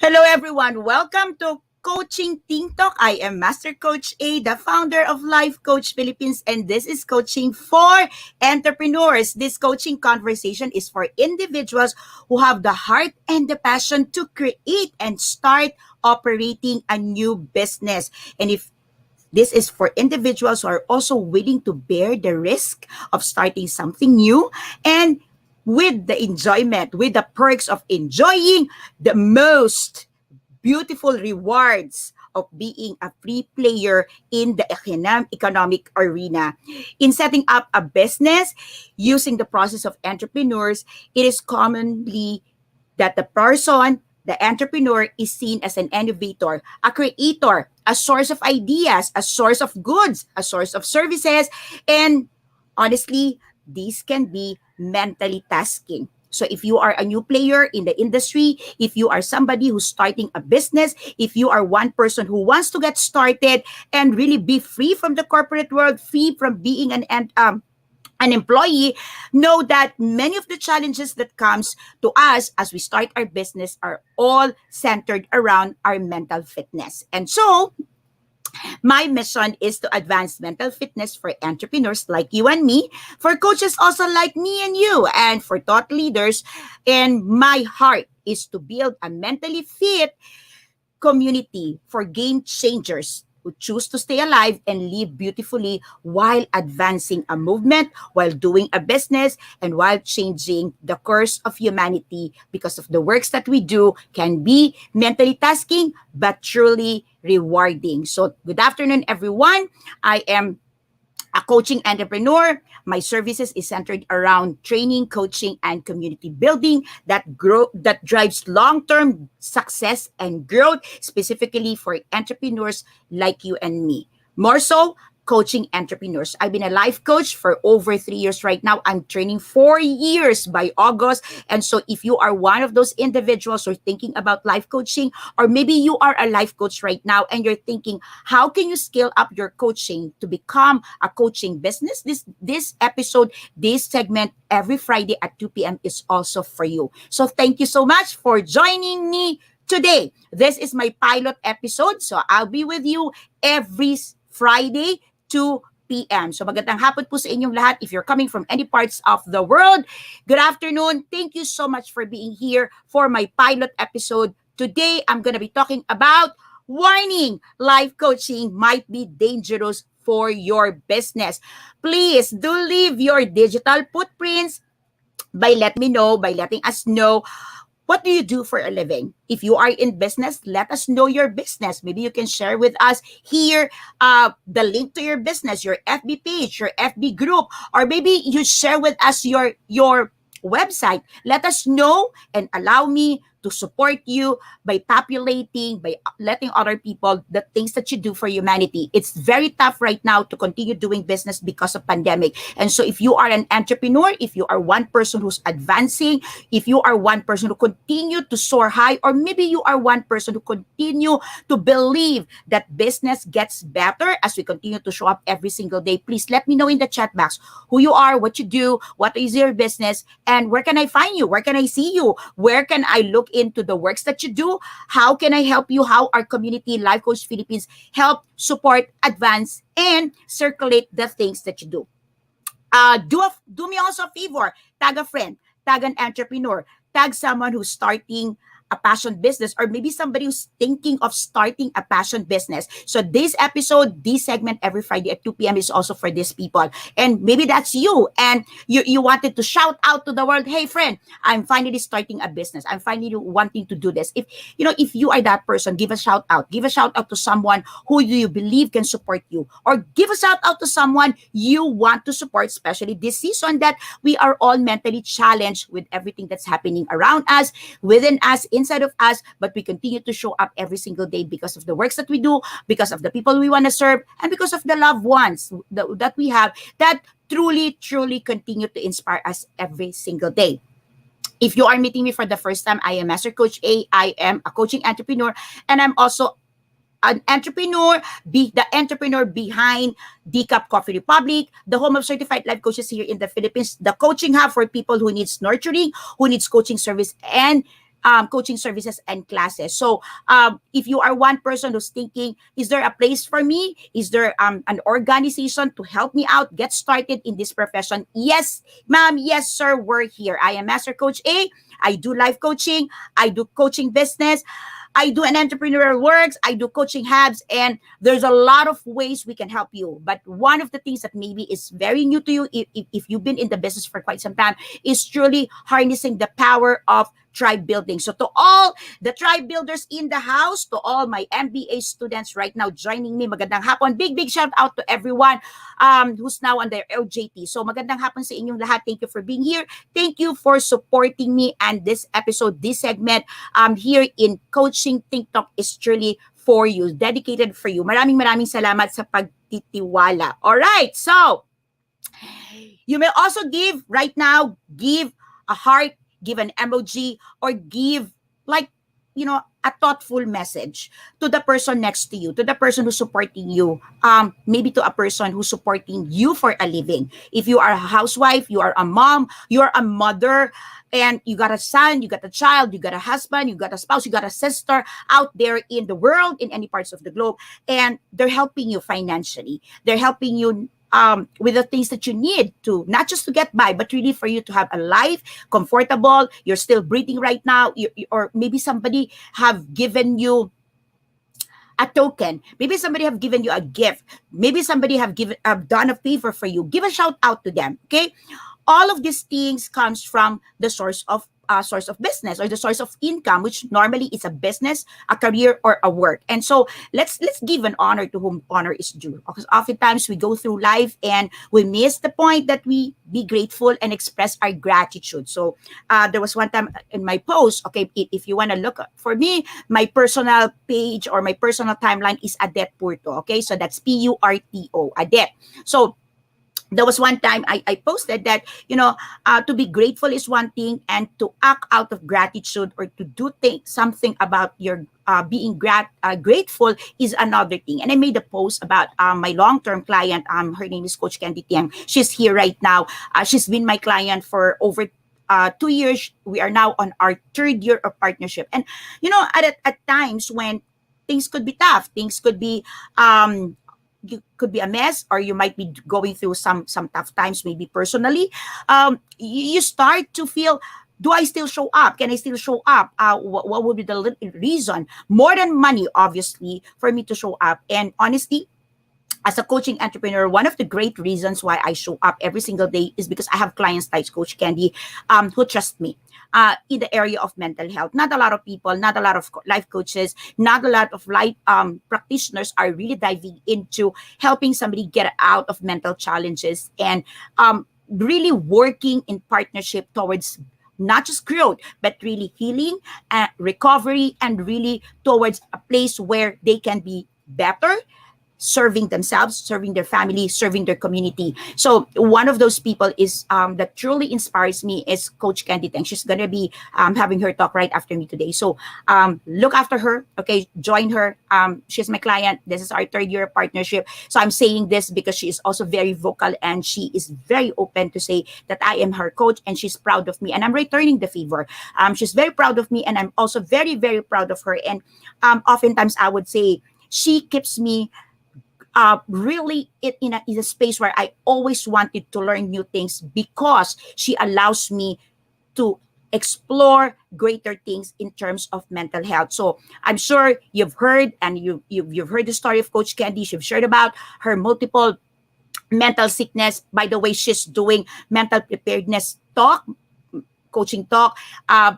Hello, everyone. Welcome to Coaching Team Talk. I am Master Coach A, the founder of Life Coach Philippines, and this is coaching for entrepreneurs. This coaching conversation is for individuals who have the heart and the passion to create and start operating a new business. And if this is for individuals who are also willing to bear the risk of starting something new and with the enjoyment, with the perks of enjoying the most beautiful rewards of being a free player in the economic arena. In setting up a business using the process of entrepreneurs, it is commonly that the entrepreneur, is seen as an innovator, a creator, a source of ideas, a source of goods, a source of services, and honestly, these can be mentally tasking. So if you are a new player in the industry, if you are somebody who's starting a business, if you are one person who wants to get started and really be free from the corporate world, free from being an employee, know that many of the challenges that comes to us as we start our business are all centered around our mental fitness. And so my mission is to advance mental fitness for entrepreneurs like you and me, for coaches also like me and you, and for thought leaders. And my heart is to build a mentally fit community for game changers who choose to stay alive and live beautifully while advancing a movement, while doing a business, and while changing the course of humanity, because of the works that we do can be mentally tasking but truly rewarding. So, good afternoon, everyone. I am a coaching entrepreneur. My services is centered around training, coaching, and community building that drives long-term success and growth, specifically for entrepreneurs like you and me. More so, coaching entrepreneurs. I've been a life coach for over 3 years right now. I'm training 4 years by August. And so if you are one of those individuals who are thinking about life coaching, or maybe you are a life coach right now and you're thinking, how can you scale up your coaching to become a coaching business? This episode, this segment every Friday at 2 p.m. is also for you. So thank you so much for joining me today. This is my pilot episode. So I'll be with you every Friday, 2 p.m. So magandang hapon po sa inyong lahat if you're coming from any parts of the world. Good afternoon. Thank you so much for being here for my pilot episode. Today, I'm going to be talking about warning, life coaching might be dangerous for your business. Please do leave your digital footprints by letting us know what do you do for a living? If you are in business, let us know your business. Maybe you can share with us here the link to your business, your FB page, your FB group, or maybe you share with us your website. Let us know and allow me to support you by populating, by letting other people the things that you do for humanity. It's very tough right now to continue doing business because of pandemic. And so if you are an entrepreneur, if you are one person who's advancing, if you are one person who continue to soar high, or maybe you are one person who continue to believe that business gets better as we continue to show up every single day, please let me know in the chat box who you are, what you do, what is your business, and where can I find you? Where can I see you? Where can I look into the works that you do? How can I help you? How our community, Life Coach Philippines, help, support, advance, and circulate the things that you do. Do me also a favor. Tag a friend, tag an entrepreneur, tag someone who's starting a passion business, or maybe somebody who's thinking of starting a passion business. So this episode, this segment every Friday at 2 p.m. is also for these people. And maybe that's you. And you wanted to shout out to the world, hey friend, I'm finally starting a business. I'm finally wanting to do this. If you are that person, give a shout out. Give a shout out to someone who you believe can support you. Or give a shout out to someone you want to support, especially this season that we are all mentally challenged with everything that's happening around us, within us, inside of us, but we continue to show up every single day because of the works that we do, because of the people we want to serve, and because of the loved ones that we have that truly, truly continue to inspire us every single day. If you are meeting me for the first time, I am Master Coach A. I am a coaching entrepreneur, and I'm also an entrepreneur, the entrepreneur behind Decaf Coffee Republic, the home of certified life coaches here in the Philippines, the coaching hub for people who needs nurturing, who needs coaching service, and coaching services and classes. So if you are one person who's thinking, is there a place for me? Is there an organization to help me out, get started in this profession? Yes, ma'am. Yes, sir. We're here. I am Master Coach A. I do life coaching. I do coaching business. I do an entrepreneurial works. I do coaching hubs, and there's a lot of ways we can help you. But one of the things that maybe is very new to you, if you've been in the business for quite some time, is truly harnessing the power of tribe building. So to all the tribe builders in the house, to all my MBA students right now joining me, magandang hapon. Big shout out to everyone who's now on their LJT. So magandang hapon sa inyong lahat. Thank you for being here. Thank you for supporting me, and this episode, this segment here in Coaching TikTok is truly for you, dedicated for you. Maraming salamat sa pagtitiwala. All right, so you may also give right now, give a heart, give an emoji, or give like, a thoughtful message to the person next to you, to the person who's supporting you, maybe to a person who's supporting you for a living. If you are a housewife, you are a mom, you are a mother, and you got a son, you got a child, you got a husband, you got a spouse, you got a sister out there in the world, in any parts of the globe, and they're helping you financially. They're helping you with the things that you need to, not just to get by, but really for you to have a life, comfortable, you're still breathing right now, or maybe somebody have given you a token, maybe somebody have given you a gift, maybe somebody have done a favor for you. Give a shout out to them, okay? All of these things comes from the source of business, or the source of income, which normally is a business, a career, or a work. And so let's give an honor to whom honor is due, because oftentimes we go through life and we miss the point that we be grateful and express our gratitude. So there was one time in my post, okay, if you want to look for me, my personal page or my personal timeline is Adet Purto, okay? So that's Purto, Adet. So there was one time I posted that, to be grateful is one thing, and to act out of gratitude, or to do something about your being grateful is another thing. And I made a post about my long-term client. Her name is Coach Candy Tiang. She's here right now. She's been my client for over 2 years. We are now on our 3rd year of partnership. And, at times when things could be tough, things could be you could be a mess, or you might be going through some tough times, maybe personally, you start to feel, do I still show up? Can I still show up? What would be the reason, more than money, obviously, for me to show up? And honestly, as a coaching entrepreneur, one of the great reasons why I show up every single day is because I have clients like Coach Candy who trust me in the area of mental health. Not a lot of people, not a lot of life coaches, not a lot of life practitioners are really diving into helping somebody get out of mental challenges, and really working in partnership towards not just growth, but really healing and recovery, and really towards a place where they can be better, serving themselves, serving their family, serving their community. So one of those people is that truly inspires me is Coach Candy Tang. She's gonna be having her talk right after me today. So look after her, okay? Join her. She's my client. This is our 3rd year partnership. So I'm saying this because she is also very vocal, and she is very open to say that I am her coach, and she's proud of me, and I'm returning the favor. She's very proud of me, and I'm also very, very proud of her. And oftentimes I would say she keeps me really in a space where I always wanted to learn new things, because she allows me to explore greater things in terms of mental health. So I'm sure you've heard, and you've heard the story of Coach Candy. She's shared about her multiple mental sickness. By the way, she's doing mental preparedness talk, coaching talk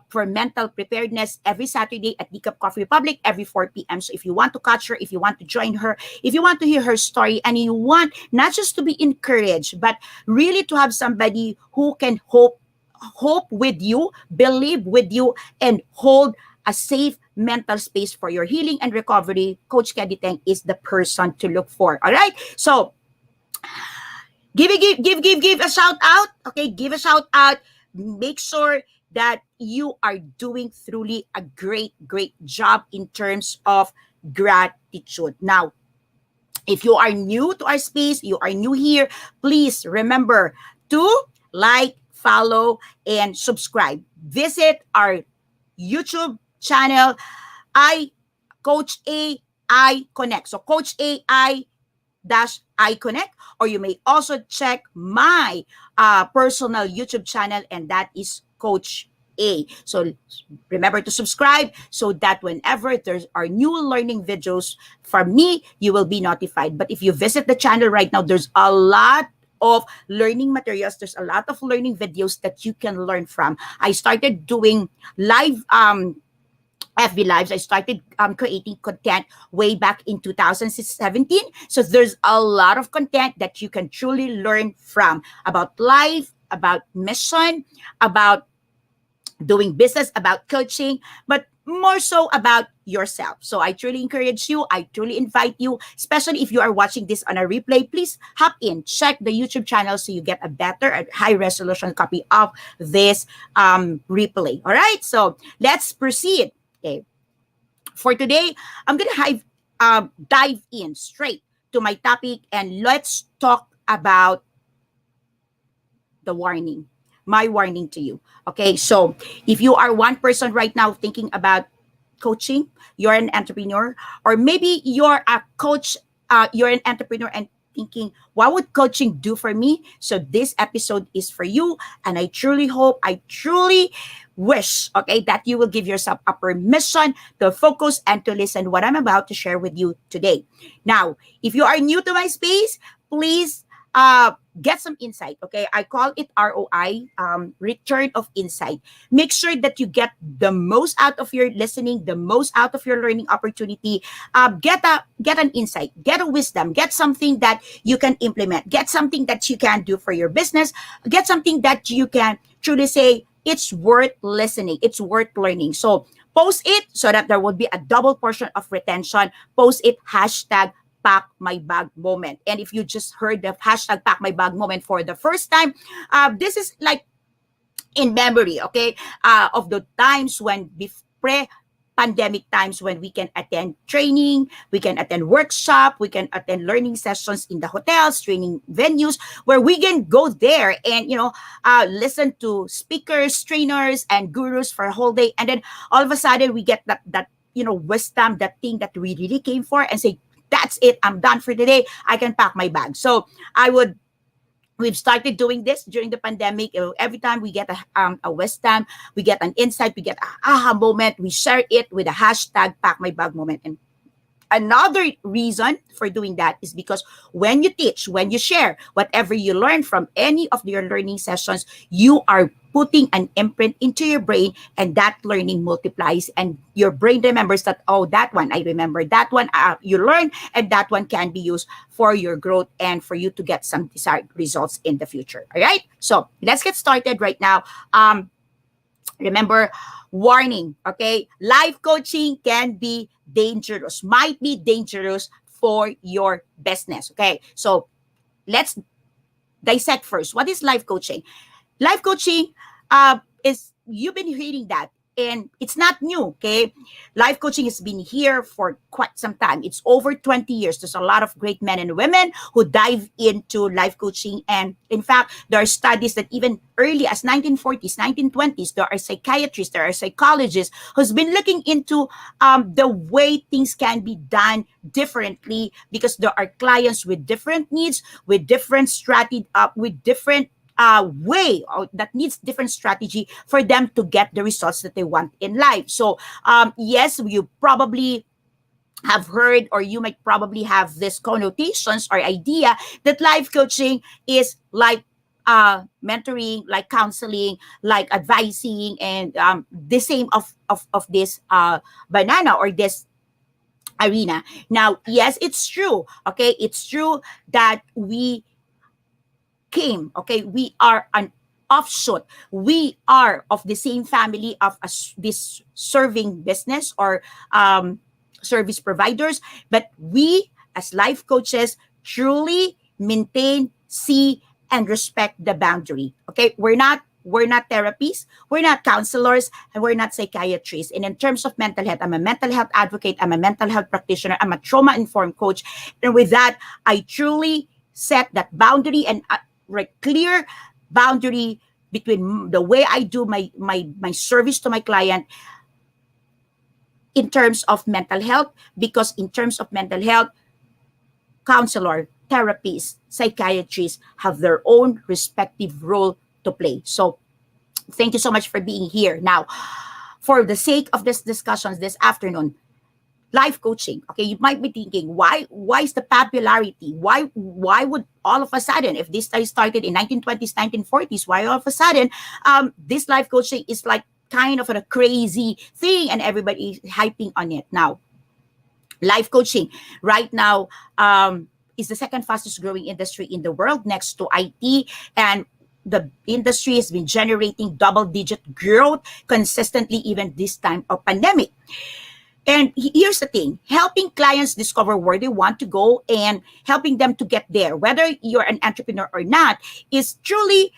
for mental preparedness every Saturday at Decaf Coffee Republic every 4 p.m. So if you want to catch her, if you want to join her, if you want to hear her story, and you want not just to be encouraged, but really to have somebody who can hope with you, believe with you, and hold a safe mental space for your healing and recovery, Coach Candy Tang is the person to look for. All right? So give a shout out. Okay, give a shout out. Make sure that you are doing truly a great job in terms of gratitude. Now, if you are new to our space, you are new here, please remember to like, follow, and subscribe. Visit our YouTube channel, I Coach A I Connect. So Coach A I Connect, or you may also check my personal YouTube channel, and that is Coach A. So remember to subscribe so that whenever there are new learning videos from me, you will be notified. But if you visit the channel right now, there's a lot of learning materials. There's a lot of learning videos that you can learn from. I started doing live FB Lives. I started creating content way back in 2017. So there's a lot of content that you can truly learn from about life, about mission, about doing business, about coaching, but more so about yourself. So I truly encourage you, I truly invite you, especially if you are watching this on a replay, please hop in, check the YouTube channel so you get a better, a high resolution copy of this replay. All right, so let's proceed. Okay. For today, I'm going to dive in straight to my topic, and let's talk about the warning. My warning to you. Okay, so if you are one person right now thinking about coaching, you're an entrepreneur, or maybe you're a coach, you're an entrepreneur and thinking, what would coaching do for me? So this episode is for you, and I truly hope, I truly wish, okay, that you will give yourself a permission to focus and to listen what I'm about to share with you today. Now, if you are new to my space, please get some insight. Okay, I call it ROI, return of insight. Make sure that you get the most out of your listening, the most out of your learning opportunity. Get an insight, get a wisdom, get something that you can implement, get something that you can do for your business, get something that you can truly say it's worth listening, it's worth learning. So post it so that there will be a double portion of retention. Post it hashtag pack my bag moment. And if you just heard the hashtag pack my bag moment for the first time, this is like in memory, okay, of the times when pre-pandemic times when we can attend training, we can attend workshop, we can attend learning sessions in the hotels, training venues, where we can go there and, listen to speakers, trainers, and gurus for a whole day. And then all of a sudden we get that wisdom, that thing that we really came for, and say, that's it, I'm done for today, I can pack my bag. So we've started doing this during the pandemic. Every time we get a wisdom, we get an insight, we get an aha moment, we share it with a hashtag pack my bag moment. And another reason for doing that is because when you teach, when you share whatever you learn from any of your learning sessions, you are putting an imprint into your brain, and that learning multiplies, and your brain remembers that, oh, that one, I remember that one, you learn, and that one can be used for your growth and for you to get some desired results in the future. All right, so let's get started right now. Remember, warning, okay? Life coaching can be dangerous, might be dangerous for your business, okay? So let's dissect first. What is life coaching? Life coaching is, you've been hearing that, and it's not new, okay? Life coaching has been here for quite some time. It's over 20 years. There's a lot of great men and women who dive into life coaching. And in fact, there are studies that even early as 1940s, 1920s, there are psychiatrists, there are psychologists who's been looking into the way things can be done differently, because there are clients with different needs, with different strategy, with different way, or that needs different strategy for them to get the results that they want in life. So yes, you probably have heard, or you might probably have this connotations or idea that life coaching is like mentoring, like counseling, like advising, and the same of this banana or this arena. Now, yes, it's true. Okay, it's true that we are an offshoot. We are of the same family of this serving business or service providers, but we as life coaches truly maintain, see, and respect the boundary. Okay, we're not therapists, we're not counselors, and we're not psychiatrists. And in terms of mental health, I'm a mental health advocate, I'm a mental health practitioner, I'm a trauma-informed coach. And with that, I truly set that boundary and clear boundary between the way I do my service to my client in terms of mental health, because in terms of mental health, counselor, therapists, psychiatrists have their own respective role to play. So thank you so much for being here. Now, for the sake of this discussions this afternoon, life coaching. Okay, you might be thinking, why is the popularity? Why would all of a sudden, if this study started in 1920s, 1940s, why all of a sudden this life coaching is like kind of a crazy thing and everybody is hyping on it now? Life coaching right now is the second fastest growing industry in the world next to IT, and the industry has been generating double digit growth consistently even this time of pandemic. And here's the thing, helping clients discover where they want to go and helping them to get there, whether you're an entrepreneur or not, is truly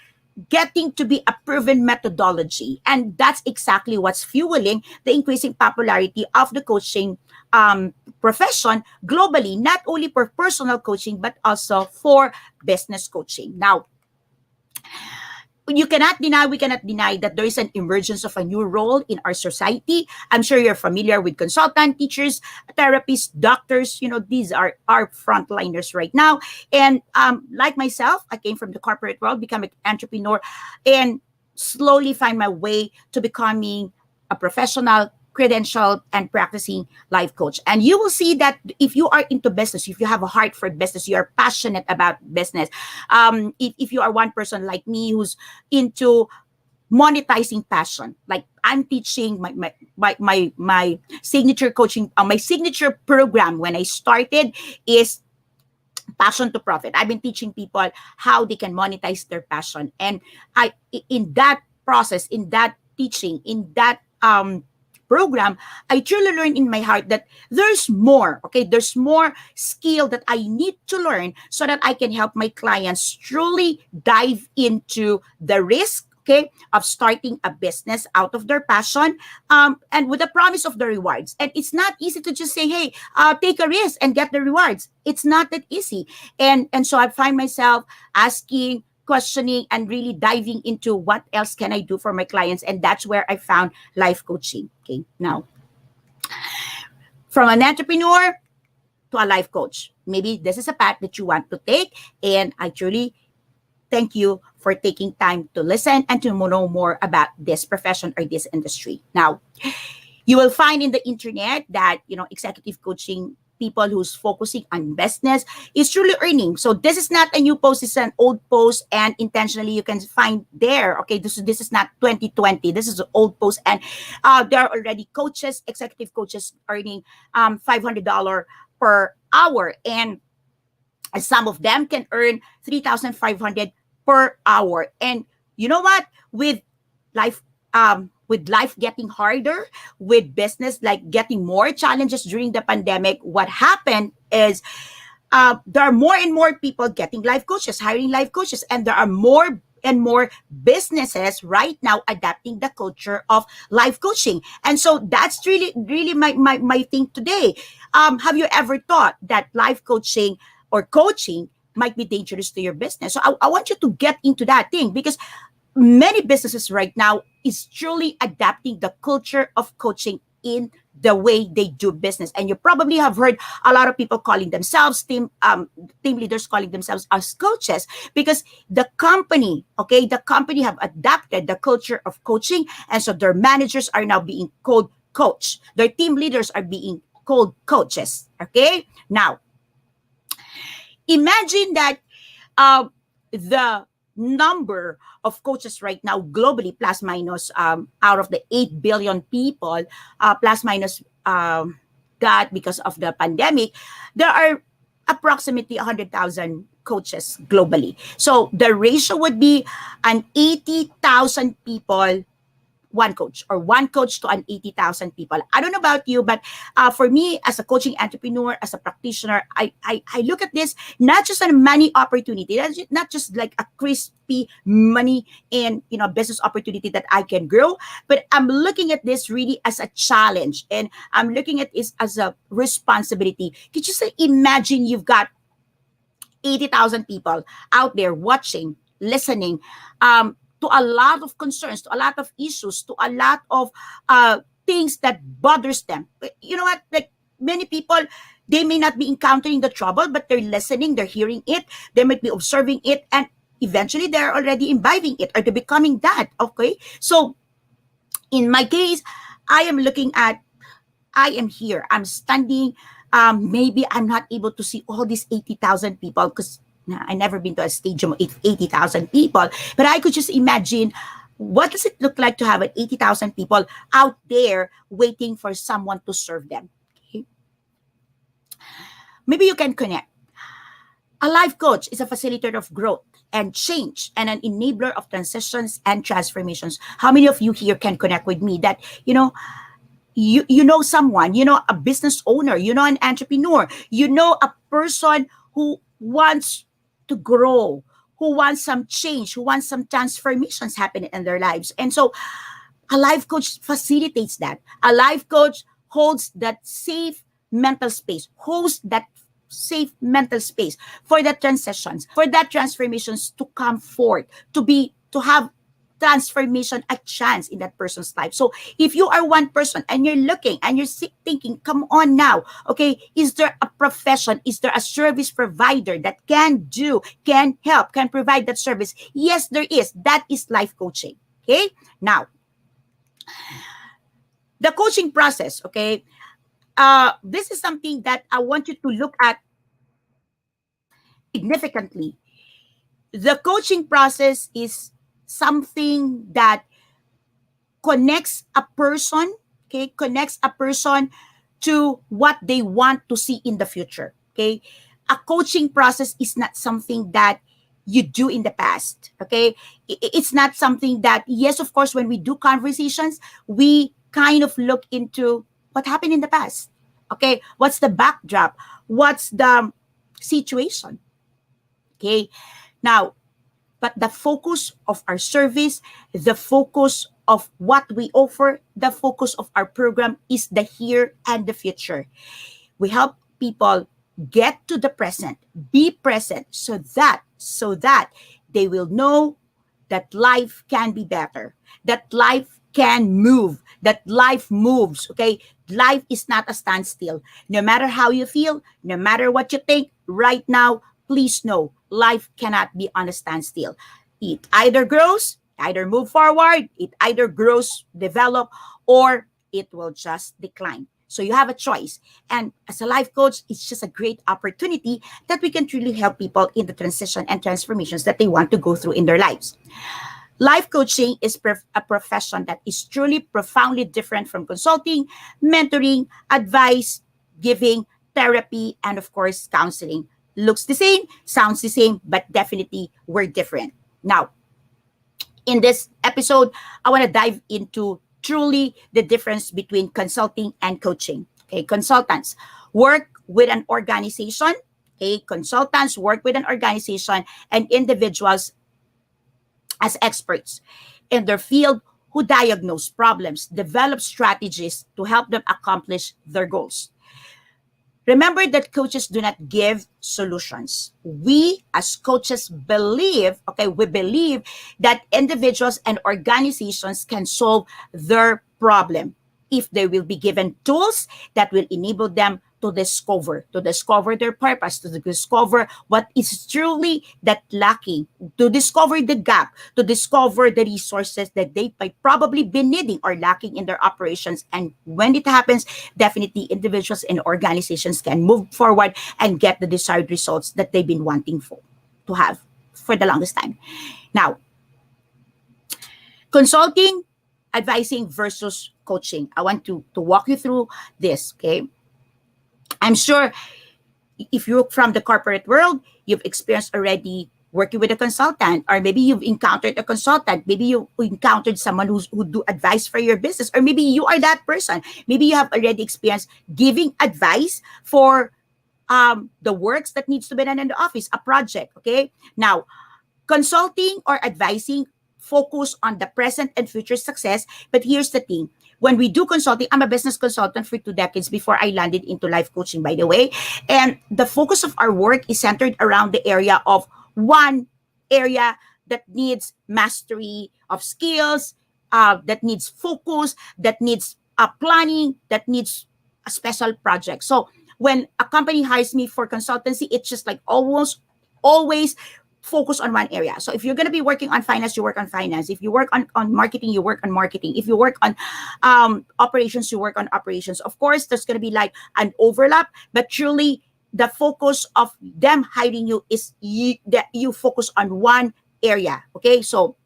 getting to be a proven methodology. And that's exactly what's fueling the increasing popularity of the coaching profession globally, not only for personal coaching, but also for business coaching. Now, we cannot deny that there is an emergence of a new role in our society. I'm sure you're familiar with consultant, teachers, therapists, doctors. These are our frontliners right now. And like myself, I came from the corporate world, become an entrepreneur, and slowly find my way to becoming a professional, credentialed, and practicing life coach. And you will see that if you are into business, if you have a heart for business, you're passionate about business. If you are one person like me who's into monetizing passion, like I'm teaching my signature coaching, my signature program when I started is passion to profit. I've been teaching people how they can monetize their passion. And in that process, in that teaching, in that program, I truly learned in my heart that there's more, okay? There's more skill that I need to learn so that I can help my clients truly dive into the risk, okay, of starting a business out of their passion, and with the promise of the rewards. And it's not easy to just say, hey, take a risk and get the rewards. It's not that easy. And so I find myself asking, questioning, and really diving into what else can I do for my clients. And that's where I found life coaching. Okay, now, from an entrepreneur to a life coach, maybe this is a path that you want to take. And I truly thank you for taking time to listen and to know more about this profession or this industry. Now, you will find in the internet that, executive coaching, people who's focusing on business is truly earning. So this is not a new post, it's an old post, and intentionally you can find there. Okay, this is not 2020. This is an old post, and there are already coaches, executive coaches earning $500 per hour, and some of them can earn 3,500 per hour. And you know what? Life with life getting harder, with business like getting more challenges during the pandemic, what happened is there are more and more people getting life coaches, hiring life coaches, and there are more and more businesses right now adapting the culture of life coaching. And so that's really my thing today. Have you ever thought that life coaching or coaching might be dangerous to your business? So I want you to get into that thing, because many businesses right now is truly adapting the culture of coaching in the way they do business. And you probably have heard a lot of people calling themselves team leaders, calling themselves as coaches, because the company have adapted the culture of coaching, and so their managers are now being called coach, their team leaders are being called coaches. Okay, now imagine that the number of coaches right now globally, plus minus, out of the 8 billion people, plus minus that because of the pandemic, there are approximately 100,000 coaches globally. So the ratio would be an 80,000 people, one coach, or one coach to an 80,000 people. I don't know about you, but for me as a coaching entrepreneur, as a practitioner, I look at this not just as a money opportunity, not just like a crispy money and business opportunity that I can grow, but I'm looking at this really as a challenge, and I'm looking at this as a responsibility. Could you say, imagine you've got 80,000 people out there watching, listening, to a lot of concerns, to a lot of issues, to a lot of things that bothers them. You know what? Like many people, they may not be encountering the trouble, but they're listening, they're hearing it, they might be observing it, and eventually they're already imbibing it or they're becoming that. Okay. So in my case, I am looking at, I am here, I'm standing. Maybe I'm not able to see all these 80,000 people because I never been to a stadium of 80,000 people, but I could just imagine what does it look like to have an 80,000 people out there waiting for someone to serve them. Okay? Maybe you can connect. A life coach is a facilitator of growth and change and an enabler of transitions and transformations. How many of you here can connect with me that, you know someone, you know a business owner, you know an entrepreneur, you know a person who wants to grow, who wants some change, who wants some transformations happening in their lives. And so a life coach facilitates that. A life coach holds that safe mental space, holds that safe mental space for the transitions, for that transformations to come forth, to have transformation a chance in that person's life. So if you are one person and you're looking and you're thinking, come on now, okay, is there a profession, is there a service provider that can help, can provide that service? Yes, there is. That is life coaching. Okay. Now, the coaching process, okay, this is something that I want you to look at significantly. The coaching process is something that connects a person, okay, connects a person to what they want to see in the future, okay? A coaching process is not something that you do in the past, okay? It's not something that, yes, of course, when we do conversations, we kind of look into what happened in the past, okay? What's the backdrop? What's the situation, okay? Now, but the focus of our service, the focus of what we offer, the focus of our program is the here and the future. We help people get to the present, be present so that they will know that life can be better, that life can move, that life moves, okay? Life is not a standstill. No matter how you feel, no matter what you think right now, please know life cannot be on a standstill. It either grows, either move forward, it either grows, develop, or it will just decline. So you have a choice. And as a life coach, it's just a great opportunity that we can truly help people in the transition and transformations that they want to go through in their lives. Life coaching is a profession that is truly profoundly different from consulting, mentoring, advice, giving, therapy, and of course, counseling. Looks the same, sounds the same, but definitely we're different. Now, in this episode, I want to dive into truly the difference between consulting and coaching. Okay, consultants work with an organization. Okay, consultants work with an organization and individuals as experts in their field who diagnose problems, develop strategies to help them accomplish their goals. Remember that coaches do not give solutions. We as coaches believe, okay, we believe that individuals and organizations can solve their problem if they will be given tools that will enable them to discover their purpose, to discover what is truly that lacking, to discover the gap, to discover the resources that they might probably be needing or lacking in their operations. And when it happens, definitely individuals and organizations can move forward and get the desired results that they've been wanting to have for the longest time. Now, consulting, advising versus coaching. I want to walk you through this, okay? I'm sure if you're from the corporate world, you've experienced already working with a consultant, or maybe you've encountered a consultant, maybe you encountered someone who do advice for your business, or maybe you are that person. Maybe you have already experienced giving advice for the works that needs to be done in the office, a project, okay? Now, consulting or advising focus on the present and future success. But here's the thing. When we do consulting, I'm a business consultant for 2 decades before I landed into life coaching, by the way. And the focus of our work is centered around the area of one area that needs mastery of skills, that needs focus, that needs planning that needs a special project. So when a company hires me for consultancy, it's just like almost always focus on one area. So if you're going to be working on finance, you work on finance. If you work on marketing, you work on marketing. If you work on operations, you work on operations. Of course, there's going to be like an overlap, but truly the focus of them hiring you is that you focus on one area. Okay, so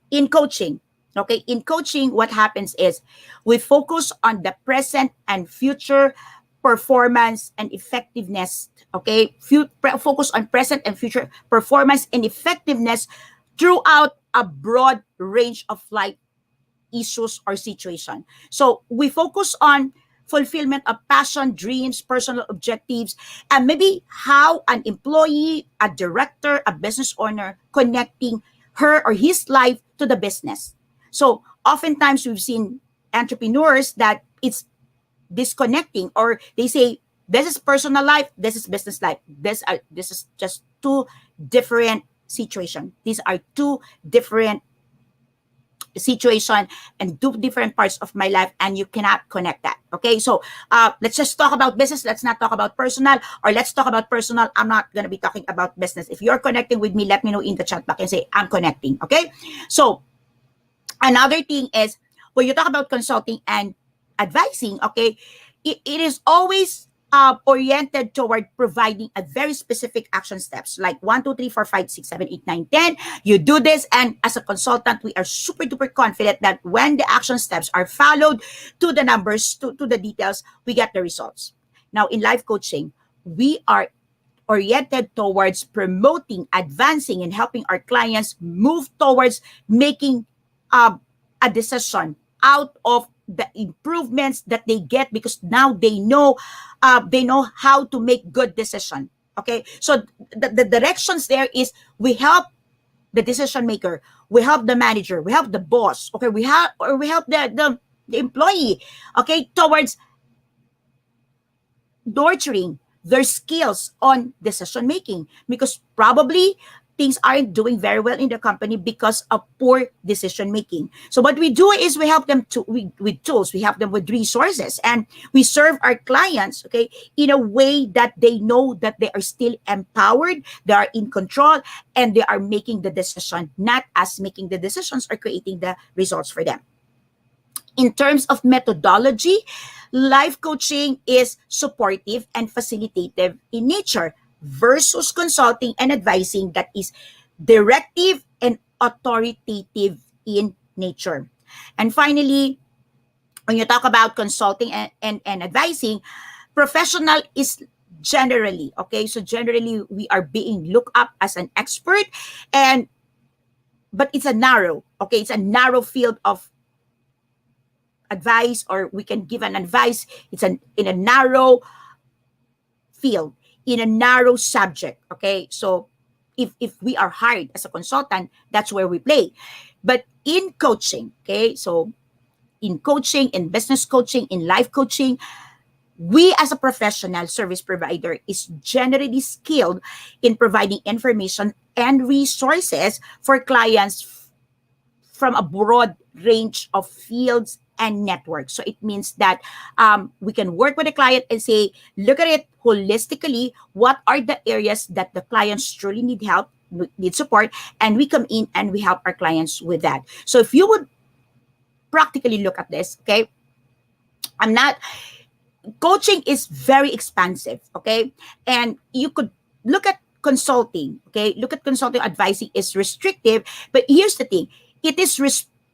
in coaching, what happens is we focus on the present and future performance and effectiveness. Okay, focus on present and future performance and effectiveness throughout a broad range of life issues or situation. So we focus on fulfillment of passion, dreams, personal objectives, and maybe how an employee, a director, a business owner connecting her or his life to the business. So oftentimes we've seen entrepreneurs that it's disconnecting, or they say this is personal life, this is business life. This is just two different situations. These are two different situation and two different parts of my life, and you cannot connect that. Okay, so let's just talk about business. Let's not talk about personal, or let's talk about personal. I'm not going to be talking about business. If you're connecting with me, let me know in the chat box and say I'm connecting. Okay, so another thing is when you talk about consulting and advising, okay, it is always oriented toward providing a very specific action steps like 1, 2, 3, 4, 5, 6, 7, 8, 9, 10. You do this, and as a consultant, we are super duper confident that when the action steps are followed to the numbers, to the details, we get the results. Now, in life coaching, we are oriented towards promoting, advancing, and helping our clients move towards making a decision out of the improvements that they get, because now they know how to make good decision. Okay, so the directions there is we help the decision maker, we help the manager, we help the boss. Okay, we help the employee. Okay, towards nurturing their skills on decision making, because probably things aren't doing very well in the company because of poor decision making. So what we do is we help them with tools, we help them with resources, and we serve our clients, okay, in a way that they know that they are still empowered, they are in control, and they are making the decision, not us making the decisions or creating the results for them. In terms of methodology, life coaching is supportive and facilitative in nature versus consulting and advising that is directive and authoritative in nature. And finally, when you talk about consulting and advising, professional is generally, okay, so generally we are being looked up as an expert, and but it's a narrow, okay, it's a narrow field of advice, or we can give an advice. It's in a narrow field, in a narrow subject. Okay, so if we are hired as a consultant, that's where we play. But in coaching, okay, so in coaching, in business coaching, in life coaching, we as a professional service provider is generally skilled in providing information and resources for clients from a broad range of fields and networks. So it means that we can work with a client and say, look at it holistically. What are the areas that the clients truly need help, need support, and we come in and we help our clients with that. So if you would practically look at this, okay, coaching is very expansive, okay, and you could look at consulting, okay, look at consulting. Advising is restrictive, but here's the thing, it is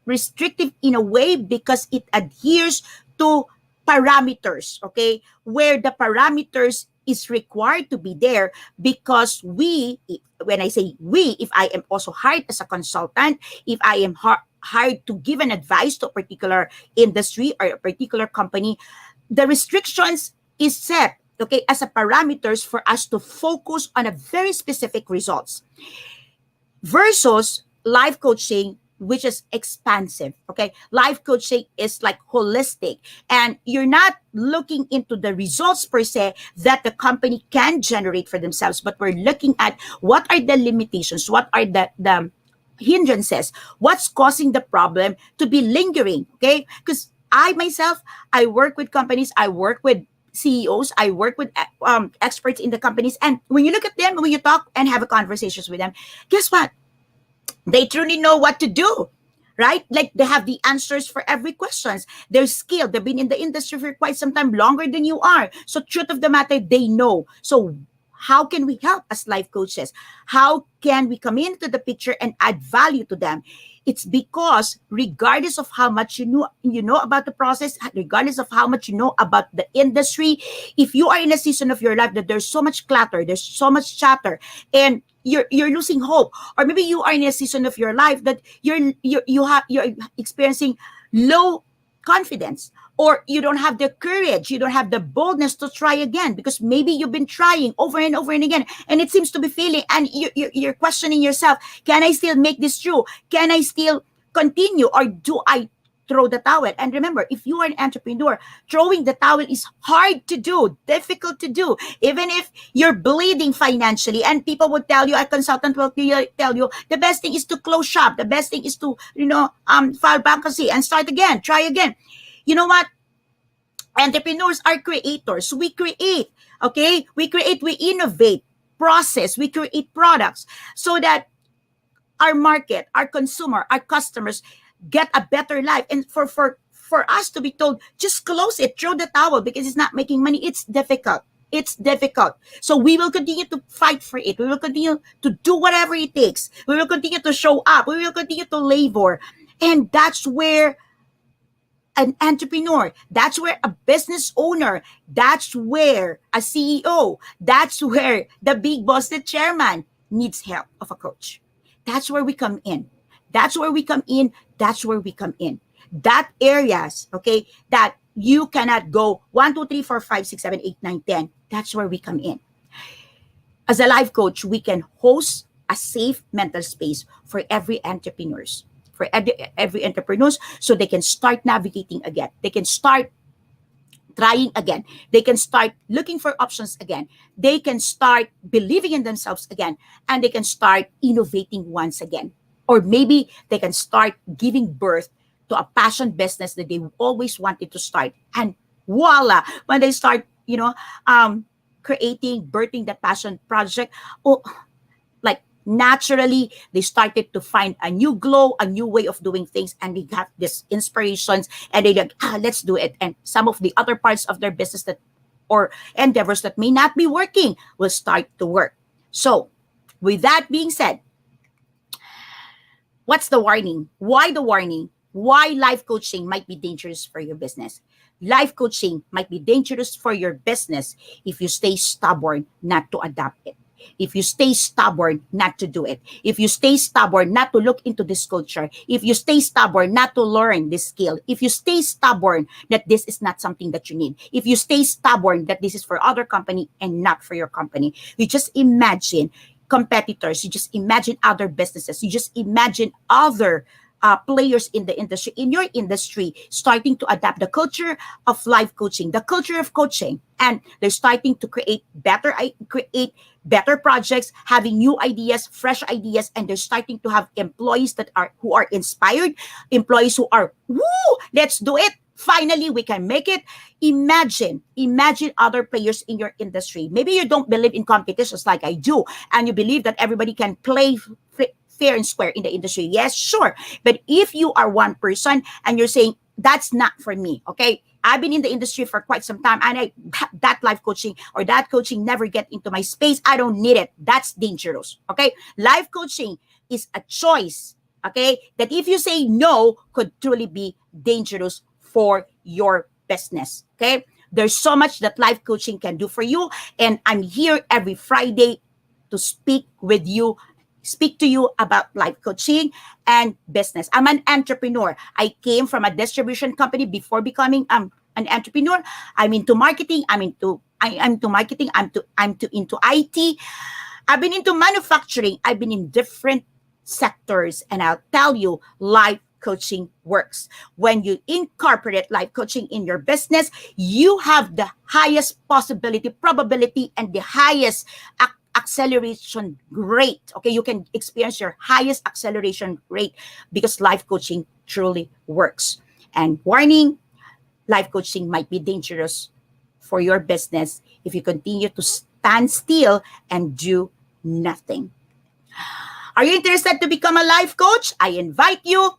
restrictive in a way because it adheres to parameters, okay, where the parameters is required to be there because when I say we, if I am also hired as a consultant, if I am hired to give an advice to a particular industry or a particular company, the restrictions is set, okay, as a parameters for us to focus on a very specific results versus life coaching, which is expansive. Okay, life coaching is like holistic, and you're not looking into the results per se that the company can generate for themselves, but we're looking at what are the limitations, what are the hindrances, what's causing the problem to be lingering. Okay, because I myself, I work with companies, I work with CEOs, I work with experts in the companies. And when you look at them, when you talk and have a conversations with them, guess what? They truly know what to do, right? Like they have the answers for every questions. They're skilled. They've been in the industry for quite some time, longer than you are. So truth of the matter, they know. So how can we help as life coaches? How can we come into the picture and add value to them? It's because regardless of how much you know about the process, regardless of how much you know about the industry, if you are in a season of your life that there's so much clutter, there's so much chatter, and you're losing hope, or maybe you are in a season of your life that you're experiencing low confidence, or you don't have the courage, you don't have the boldness to try again because maybe you've been trying over and over and again and it seems to be failing, and you're questioning yourself, can I still make this through, can I still continue, or do I throw the towel? And remember, if you are an entrepreneur, throwing the towel is hard to do, difficult to do, even if you're bleeding financially. And people would tell you, a consultant will tell you, the best thing is to close shop, the best thing is to file bankruptcy and start again, try again. You know what? Entrepreneurs are creators. We create, okay? We create, we innovate, process, we create products so that our market, our consumer, our customers get a better life. And for us to be told, just close it, throw the towel because it's not making money, it's difficult. It's difficult. So we will continue to fight for it. We will continue to do whatever it takes. We will continue to show up. We will continue to labor. And that's where an entrepreneur, that's where a business owner, that's where a CEO, that's where the big boss, the chairman, needs help of a coach. That's where we come in. That's where we come in. That's where we come in. That areas, okay, that you cannot go 1, 2, 3, 4, 5, 6, 7, 8, 9, 10. That's where we come in. As a life coach, we can host a safe mental space for every entrepreneurs, for every entrepreneurs, so they can start navigating again. They can start trying again. They can start looking for options again. They can start believing in themselves again. And they can start innovating once again. Or maybe they can start giving birth to a passion business that they always wanted to start. And voila, when they start, creating, birthing that passion project, oh, like naturally they started to find a new glow, a new way of doing things, and they got this inspirations, and they like, let's do it. And some of the other parts of their business that or endeavors that may not be working will start to work. So with that being said, what's the warning? Why the warning? Why life coaching might be dangerous for your business? Life coaching might be dangerous for your business if you stay stubborn not to adapt it. If you stay stubborn not to do it. If you stay stubborn not to look into this culture. If you stay stubborn not to learn this skill. If you stay stubborn that this is not something that you need. If you stay stubborn that this is for other company and not for your company. You just imagine competitors. You just imagine other businesses. You just imagine other players in the industry, in your industry, starting to adapt the culture of life coaching, the culture of coaching, and they're starting to create better projects, having new ideas, fresh ideas, and they're starting to have employees who are inspired, employees who are, woo, let's do it. Finally, we can make it. Imagine other players in your industry. Maybe you don't believe in competitions like I do, and you believe that everybody can play fair and square in the industry. Yes, sure. But if you are one person and you're saying, that's not for me, okay? I've been in the industry for quite some time, and that life coaching or that coaching never get into my space. I don't need it. That's dangerous, okay? Life coaching is a choice, okay? That if you say no, could truly be dangerous for your business, okay? There's so much that life coaching can do for you, and I'm here every Friday to speak to you about life coaching and business. I'm an entrepreneur. I came from a distribution company before becoming an entrepreneur. I'm into marketing. I'm into marketing. I'm into IT. I've been into manufacturing. I've been in different sectors, and I'll tell you, life coaching works. When you incorporate life coaching in your business, you have the highest probability, and the highest acceleration rate. Okay, you can experience your highest acceleration rate because life coaching truly works. And warning, life coaching might be dangerous for your business if you continue to stand still and do nothing. Are you interested to become a life coach? I invite you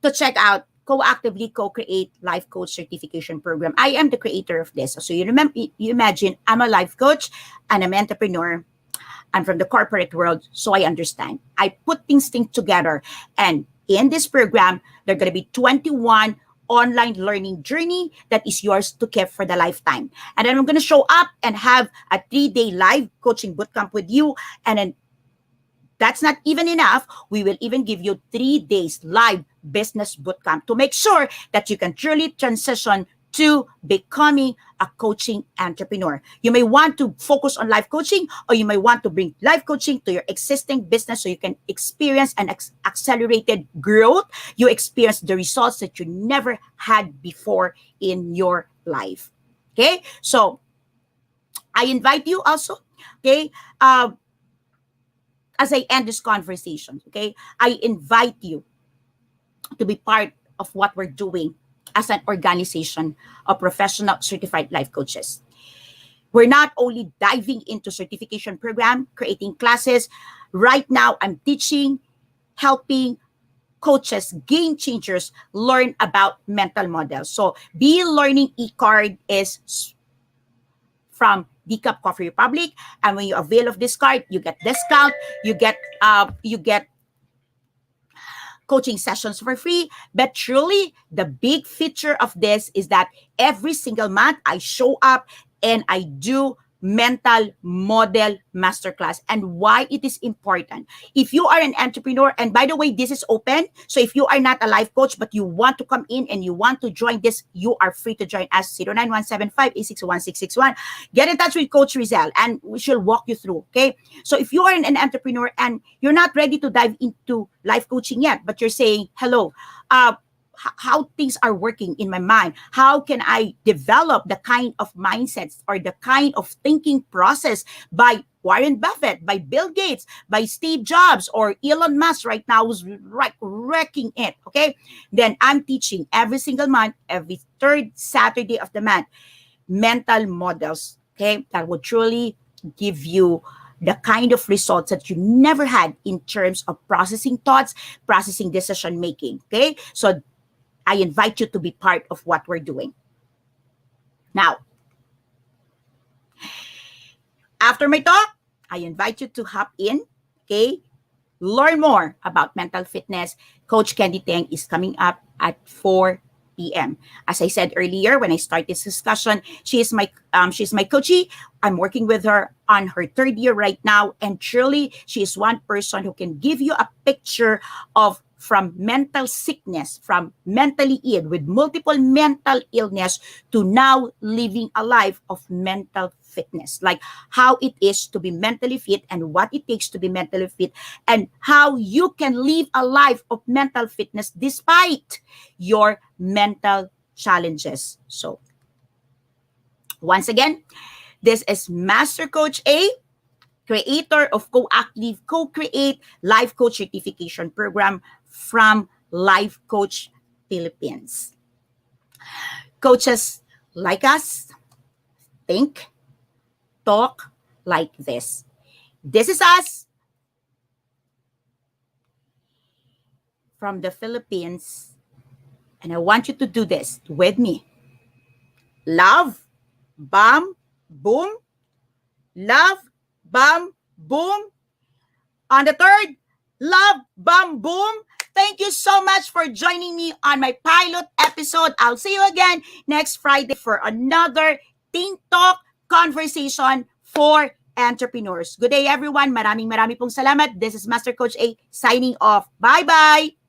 to check out Co-Actively Co-Create Life Coach Certification Program. I am the creator of this. So you imagine I'm a life coach and I'm an entrepreneur. I'm from the corporate world, so I understand. I put things together. And in this program, there are going to be 21 online learning journey that is yours to keep for the lifetime. And then I'm going to show up and have a 3-day live coaching bootcamp with you. And then that's not even enough. We will even give you 3 days live business bootcamp to make sure that you can truly transition to becoming a coaching entrepreneur. You may want to focus on life coaching, or you may want to bring life coaching to your existing business so you can experience an accelerated growth. You experience the results that you never had before in your life. Okay? So, I invite you also, okay, as I end this conversation, okay, I invite you to be part of what we're doing as an organization of professional certified life coaches. We're not only diving into certification program, creating classes. Right now, I'm teaching, helping coaches, game changers, learn about mental models. So, Be Learning e-card is from Decaf Coffee Republic, and when you avail of this card, you get discount, you get coaching sessions for free. But truly, the big feature of this is that every single month I show up and I do mental model masterclass. And why it is important. If you are an entrepreneur, and by the way, this is open. So if you are not a life coach, but you want to come in and you want to join this, you are free to join us. 09175-861-661. Get in touch with Coach Rizal and we shall walk you through. Okay. So if you are an entrepreneur and you're not ready to dive into life coaching yet, but you're saying, hello, how things are working in my mind. How can I develop the kind of mindsets or the kind of thinking process by Warren Buffett, by Bill Gates, by Steve Jobs, or Elon Musk right now who's wrecking it, okay? Then I'm teaching every single month, every third Saturday of the month, mental models, okay? That will truly give you the kind of results that you never had in terms of processing thoughts, processing decision making, okay? So I invite you to be part of what we're doing. Now, after my talk, I invite you to hop in, okay? Learn more about mental fitness. Coach Candy Teng is coming up at 4 p.m. As I said earlier, when I start this discussion, she's my coachee. I'm working with her on her 3rd year right now, and truly, she is one person who can give you a picture of from mental sickness, from mentally ill with multiple mental illness to now living a life of mental fitness, like how it is to be mentally fit and what it takes to be mentally fit and how you can live a life of mental fitness despite your mental challenges. So, once again, this is Master Coach A, creator of Co-Active Co-Create Life Coach Certification Program from Life Coach Philippines. Coaches like us think, talk like this. This is us from the Philippines, and I want you to do this with me. Love, bam, boom. Love, bam, boom. On the 3rd, love, bam, boom. Thank you so much for joining me on my pilot episode. I'll see you again next Friday for another Think Talk conversation for entrepreneurs. Good day, everyone. Maraming pong salamat. This is Master Coach A signing off. Bye-bye.